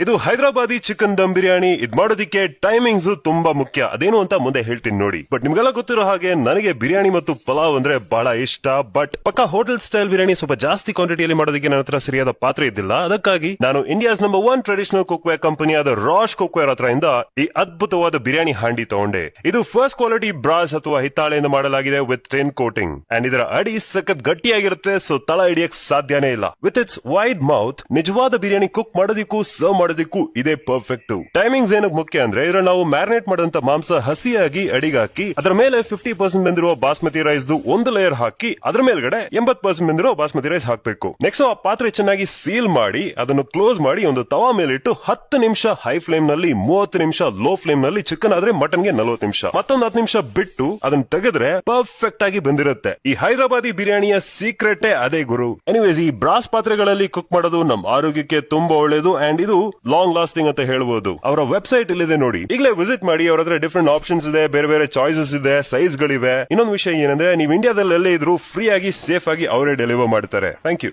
ಇದು ಹೈದರಾಬಾದಿ ಚಿಕನ್ ದಮ್ ಬಿರಿಯಾನಿ. ಇದ್ ಮಾಡೋದಿಕ್ಕೆ ಟೈಮಿಂಗ್ಸ್ ತುಂಬಾ ಮುಖ್ಯ. ಅದೇನು ಅಂತ ಮುಂದೆ ಹೇಳ್ತೀನಿ ನೋಡಿ. ಬಟ್ ನಿಮ್ಗೆಲ್ಲ ಗೊತ್ತಿರೋ ಹಾಗೆ ನನಗೆ ಬಿರಿಯಾನಿ ಮತ್ತು ಪಲಾವ್ ಅಂದ್ರೆ ಬಹಳ ಇಷ್ಟ. ಬಟ್ ಪಕ್ಕ ಹೋಟೆಲ್ ಸ್ಟೈಲ್ ಬಿರಿಯಾನಿ ಸ್ವಲ್ಪ ಜಾಸ್ತಿ ಕ್ವಾಂಟಿಟಿಯಲ್ಲಿ ಮಾಡೋದಕ್ಕೆ ನನ್ನ ಹತ್ರ ಸರಿಯಾದ ಪಾತ್ರೆ ಇದ್ದಿಲ್ಲ. ಅದಕ್ಕಾಗಿ ನಾನು ಇಂಡಿಯಾಸ್ ನಂಬರ್ 1 ಟ್ರೆಡಿಷನಲ್ ಕುಕ್ವೇರ್ ಕಂಪನಿಯಾದ ರಾಶ್ ಕುಕ್ವೇರ್ ಹತ್ರ ಇಂದ ಈ ಅದ್ಭುತವಾದ ಬಿರಿಯಾನಿ ಹಾಂಡಿ ತಗೊಂಡೆ. ಇದು ಫಸ್ಟ್ ಕ್ವಾಲಿಟಿ ಬ್ರಾಸ್ ಅಥವಾ ಹಿತ್ತಾಳೆಯಿಂದ ಮಾಡಲಾಗಿದೆ ವಿತ್ ಟಿನ್ ಕೋಟಿಂಗ್. ಅಂಡ್ ಇದರ ಅಡಿ ಸಖತ್ ಗಟ್ಟಿಯಾಗಿರುತ್ತೆ, ಸೊ ತಳ ಹಿಡಿಯಕ್ ಸಾಧ್ಯನೇ ಇಲ್ಲ. ವಿತ್ ಇಟ್ಸ್ ವೈಡ್ ಮೌತ್ ನಿಜವಾದ ಬಿರಿಯಾನಿ ಕುಕ್ ಮಾಡೋದಕ್ಕೂ ಸರ್ವ್ ಮಾಡೋದಕ್ಕೂ ಇದೇ ಪರ್ಫೆಕ್ಟ್. ಟೈಮಿಂಗ್ಸ್ ಏನಕ್ಕೆ ಮುಖ್ಯ ಅಂದ್ರೆ ಇದ್ರ ನಾವು ಮ್ಯಾರಿನೇಟ್ ಮಾಡಿದಂತ ಮಾಂಸ ಹಸಿಯಾಗಿ ಅಡಿಗಾಕಿ ಅದರ ಮೇಲೆ 50% ಬೆಂದಿರುವ ಬಾಸ್ಮತಿ ರೈಸ್ ಒಂದು ಲೇಯರ್ ಹಾಕಿ ಅದ್ರ ಮೇಲ್ಗಡೆ 80% ಬೆಂದಿರೋ ಬಾಸ್ಮತಿ ರೈಸ್ ಹಾಕಬೇಕು. ನೆಕ್ಸ್ಟ್ ಆ ಪಾತ್ರೆ ಚೆನ್ನಾಗಿ ಸೀಲ್ ಮಾಡಿ ಅದನ್ನು ಕ್ಲೋಸ್ ಮಾಡಿ ಒಂದು ತವಾ ಮೇಲಿಟ್ಟು 10 ನಿಮಿಷ ಹೈ ಫ್ಲೇಮ್ ನಲ್ಲಿ, 30 ನಿಮಿಷ ಲೋ ಫ್ಲೇಮ್ ನಲ್ಲಿ, ಚಿಕನ್ ಆದ್ರೆ ಮಟನ್ಗೆ 40 ನಿಮಿಷ, ಮತ್ತೊಂದು 10 ನಿಮಿಷ ಬಿಟ್ಟು ಅದನ್ನ ತೆಗೆದ್ರೆ ಪರ್ಫೆಕ್ಟ್ ಆಗಿ ಬಂದಿರುತ್ತೆ. ಈ ಹೈದರಾಬಾದಿ ಬಿರಿಯಾನಿಯ ಸೀಕ್ರೆಟ್ ಅದೇ ಗುರು. ಎನಿವೇಸ್, ಈ ಬ್ರಾಸ್ ಪಾತ್ರೆಗಳಲ್ಲಿ ಕುಕ್ ಮಾಡೋದು ನಮ್ಮ ಆರೋಗ್ಯಕ್ಕೆ ತುಂಬಾ ಒಳ್ಳೇದು ಅಂಡ್ ಇದು ಲಾಂಗ್ ಲಾಸ್ಟಿಂಗ್ ಅಂತ ಹೇಳ್ಬೋದು. ಅವರ ವೆಬ್ಸೈಟ್ ಇಲ್ಲಿದೆ ನೋಡಿ, ಈಗಲೇ ವಿಸಿಟ್ ಮಾಡಿ. ಅವ್ರ ಹತ್ರ ಡಿಫರೆಂಟ್ ಆಪ್ಷನ್ಸ್ ಇದೆ, ಬೇರೆ ಬೇರೆ ಚಾಯ್ಸಸ್ ಇದೆ, ಸೈಜ್ ಗಳಿವೆ. ಇನ್ನೊಂದು ವಿಷಯ ಏನಂದ್ರೆ ನೀವು ಇಂಡಿಯಾದಲ್ಲಿ ಎಲ್ಲೇ ಇದ್ರು ಫ್ರೀ ಆಗಿ ಸೇಫ್ ಆಗಿ ಅವರೇ ಡೆಲಿವರ್ ಮಾಡ್ತಾರೆ. Thank you.